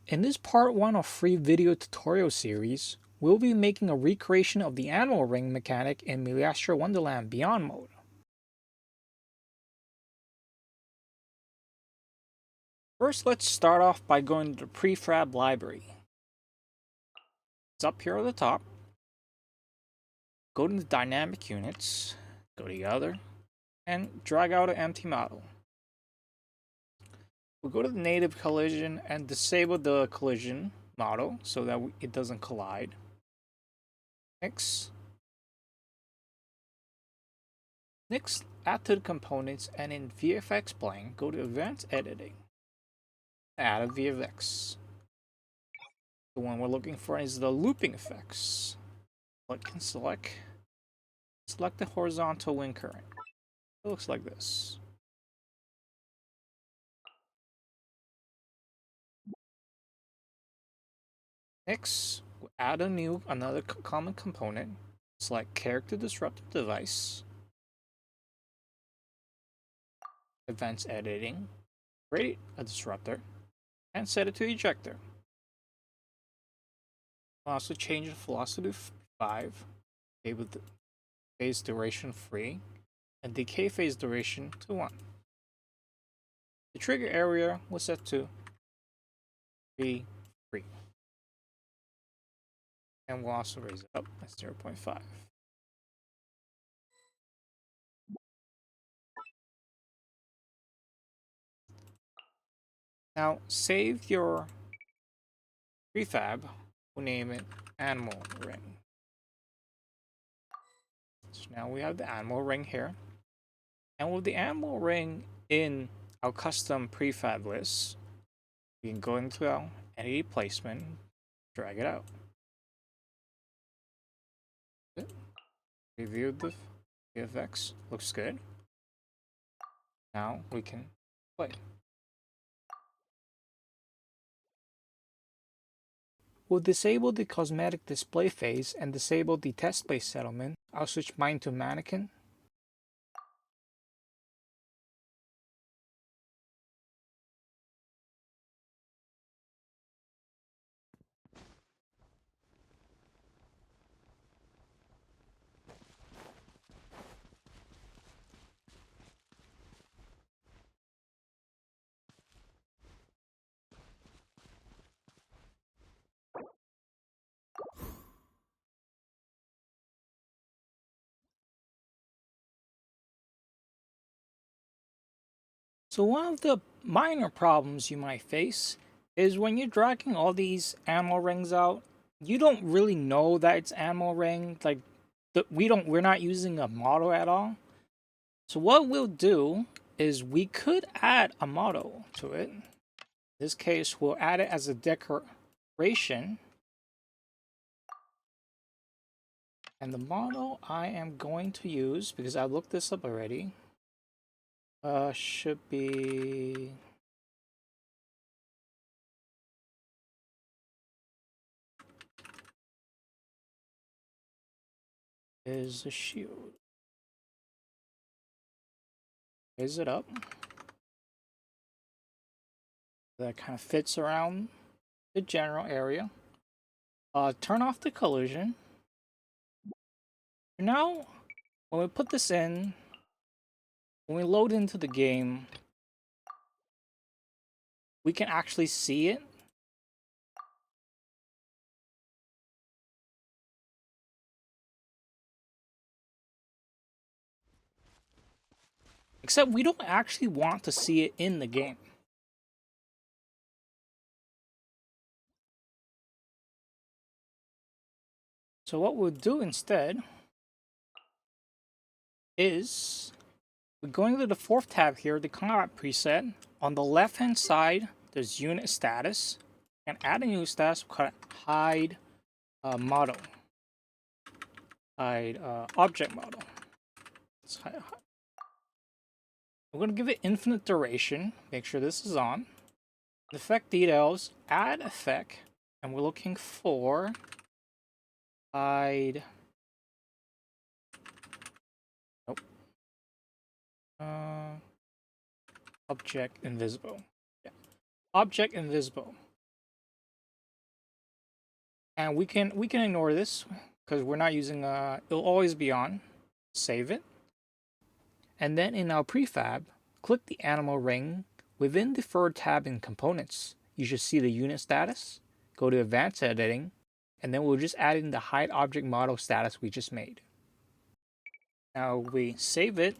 In this part 1 of free video tutorial series, we'll be making a recreation of the animal ring mechanic in Miliastra Wonderland Beyond mode. First, let's start off by going to the Prefab library. It's up here at the top. Go to the dynamic units, go to the other, and drag out an empty model. We'll go to the native collision and disable the collision model so that it doesn't collide. Next, add to the components, and in VFX plane, go to Advanced Editing. Add a VFX. The one we're looking for is the looping effects. Select the horizontal wind current. It looks like this. Next, we'll add another common component. Select Character Disruptive Device. Advanced Editing. Create a disruptor. And set it to Ejector. We'll also change the velocity to 5. With the phase duration 3. And decay phase duration to 1. The trigger area was set to 3. And we'll also raise it up at 0.5. Now save your prefab. We'll name it Animal Ring. So now we have the Animal Ring here. And with the Animal Ring in our custom prefab list, we can go into our entity placement, drag it out. Review the VFX, looks good. Now we can play. We'll disable the cosmetic display phase and disable the test place settlement. I'll switch mine to mannequin. So one of the minor problems you might face is when you're dragging all these animal rings out, you don't really know that it's animal ring. Like we're not using a model at all. So what we'll do is we could add a model to it. In this case, we'll add it as a decoration. And the model I am going to use, because I looked this up already, should be is a shield. Raise it up. That kind of fits around the general area. Turn off the collision. Now, when we put this in, when we load into the game, we can actually see it. Except we don't actually want to see it in the game. So what we'll do instead is we're going to the 4th tab here, the combat preset. On the left hand side, there's unit status. And add a new status, we'll call it hide model. Hide object model. We're going to give it infinite duration. Make sure this is on. Effect details, add effect, and we're looking for hide. Nope. Object invisible. Yeah. Object invisible. And we can ignore this because we're not using it'll always be on. Save it. And then in our prefab, click the animal ring within the third tab in components. You should see the unit status. Go to advanced editing, and then we'll just add in the hide object model status we just made. Now we save it,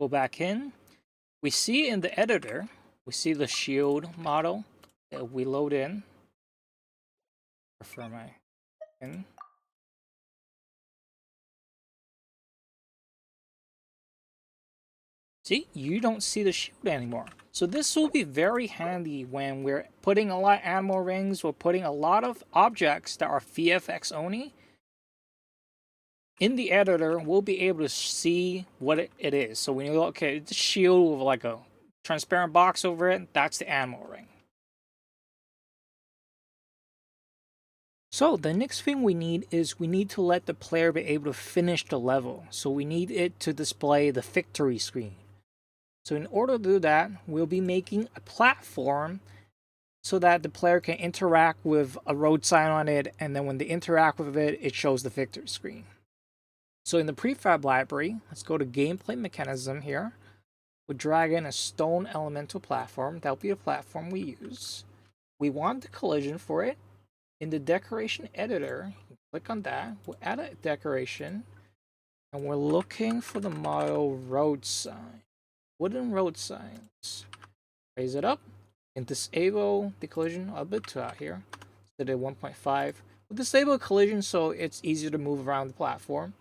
go back in. We see in the editor, we see the shield model that we load in. For my in. See, you don't see the shield anymore. So this will be very handy when we're putting a lot of animal rings or putting a lot of objects that are VFX only. In the editor, we'll be able to see what it is. So when you look, okay, the shield with like a transparent box over it, that's the animal ring. So the next thing we need is we need to let the player be able to finish the level. So we need it to display the victory screen. So in order to do that, we'll be making a platform so that the player can interact with a road sign on it, and then when they interact with it, it shows the victory screen. So in the prefab library, let's go to gameplay mechanism here. We'll drag in a stone elemental platform. That'll be the platform we use. We want the collision for it. In the decoration editor, click on that. We'll add a decoration, and we're looking for the model road sign. Wooden road signs. Raise it up and disable the collision a bit too out here. Set it 1.5. We'll disable collision so it's easier to move around the platform.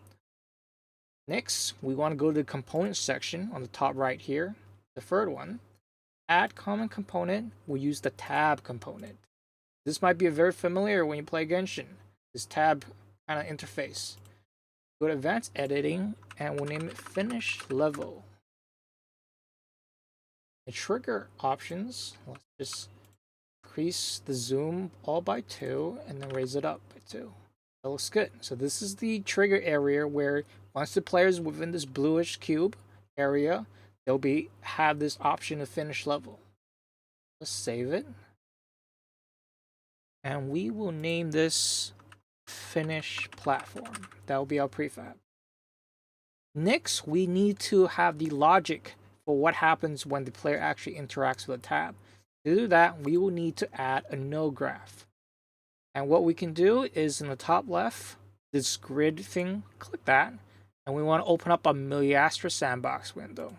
Next, we want to go to the components section on the top right here. The third one. Add common component. We'll use the tab component. This might be very familiar when you play Genshin. This tab kind of interface. Go to advanced editing and we'll name it finish level. The trigger options, let's just increase the zoom all by 2 and then raise it up by 2. That looks good. So this is the trigger area where once the player is within this bluish cube area, they'll have this option to finish level. Let's save it. And we will name this finish platform. That will be our prefab. Next, we need to have the logic for what happens when the player actually interacts with a tab. To do that, we will need to add a node graph. And what we can do is in the top left, this grid thing, click that. And we want to open up a Miliastra sandbox window.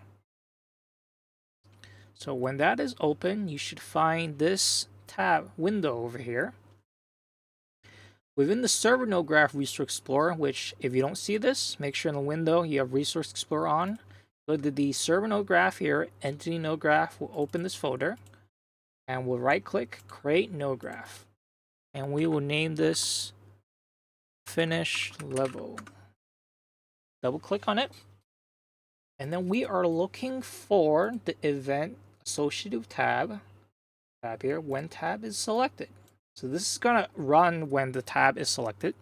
So when that is open, you should find this tab window over here. Within the server node graph resource explorer, which if you don't see this, make sure in the window you have resource explorer on. Go to the server node graph here, entity node graph, we'll open this folder and we'll right click, create node graph. And we will name this finish level. Double click on it. And then we are looking for the event associated tab here when tab is selected. So this is gonna run when the tab is selected.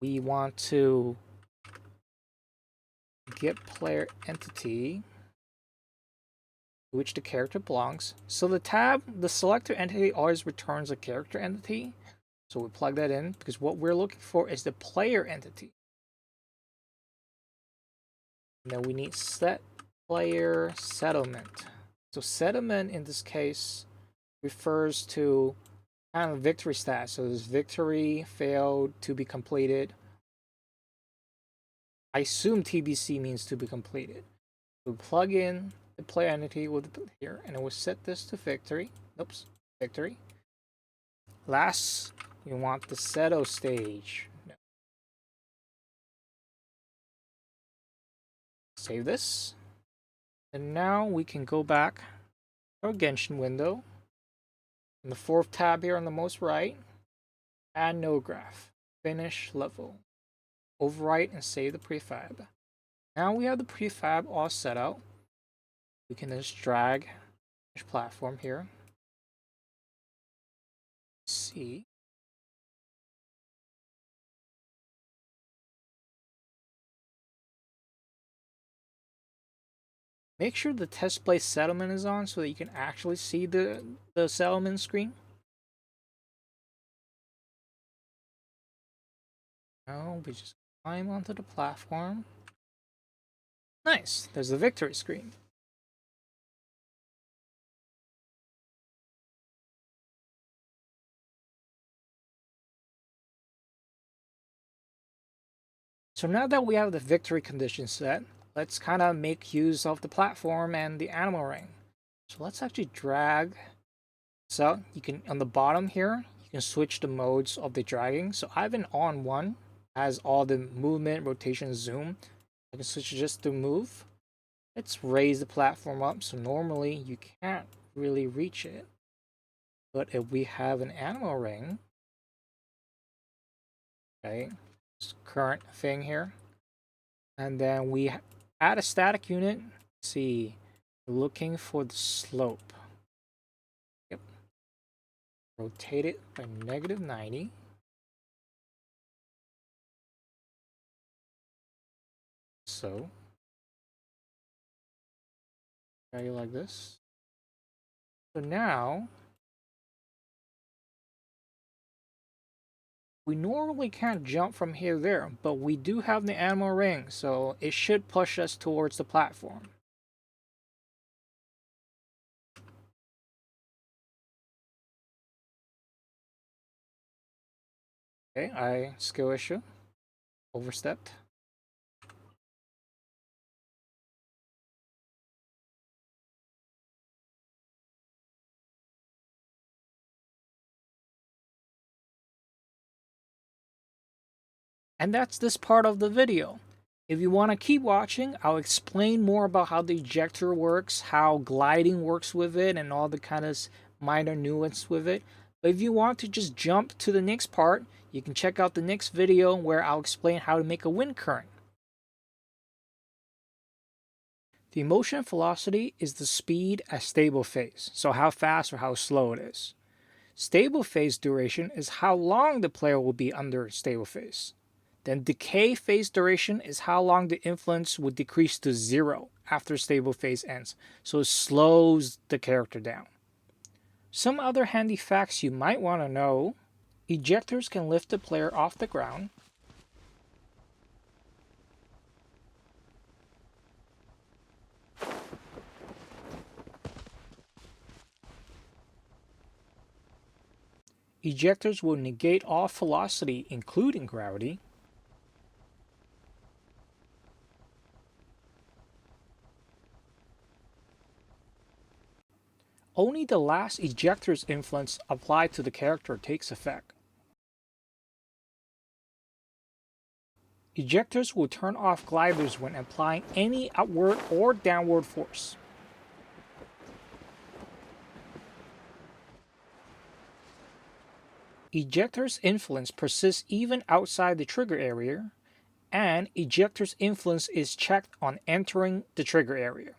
We want to get player entity to which the character belongs. So the selector entity always returns a character entity. So we plug that in because what we're looking for is the player entity. And then we need set player settlement. So settlement in this case refers to kind of victory stats. So there's victory, failed, to be completed. I assume TBC means to be completed. We'll plug in the player entity with here, and it will set this to victory. Oops, victory. Last, you want the settle stage. No. Save this. And now we can go back to our Genshin window. In the fourth tab here on the most right, add node graph, finish level. Overwrite and save the prefab. Now we have the prefab all set out. We can just drag this platform here. See. Make sure the test play settlement is on so that you can actually see the settlement screen. Now we just climb onto the platform. Nice, there's the victory screen. So now that we have the victory condition set, let's kind of make use of the platform and the animal ring. So let's actually drag this out. You can, on the bottom here, you can switch the modes of the dragging. So I have an on one, has all the movement, rotation, zoom. I can switch it just to move. Let's raise the platform up. So normally you can't really reach it. But if we have an animal ring, okay, this current thing here, and then we add a static unit. Let's see, looking for the slope. Yep. Rotate it by -90. So, drag it like this. So now, we normally can't jump from here to there, but we do have the animal ring, so it should push us towards the platform. Okay, skill issue. Overstepped. And that's this part of the video. If you want to keep watching, I'll explain more about how the ejector works, how gliding works with it, and all the kind of minor nuance with it. But if you want to just jump to the next part, you can check out the next video where I'll explain how to make a wind current. The motion velocity is the speed at stable phase, so how fast or how slow it is. Stable phase duration is how long the player will be under stable phase. Then decay phase duration is how long the influence would decrease to 0 after stable phase ends, so it slows the character down. Some other handy facts you might want to know: ejectors can lift the player off the ground. Ejectors will negate all velocity, including gravity. Only the last ejector's influence applied to the character takes effect. Ejectors will turn off gliders when applying any upward or downward force. Ejector's influence persists even outside the trigger area, and ejector's influence is checked on entering the trigger area.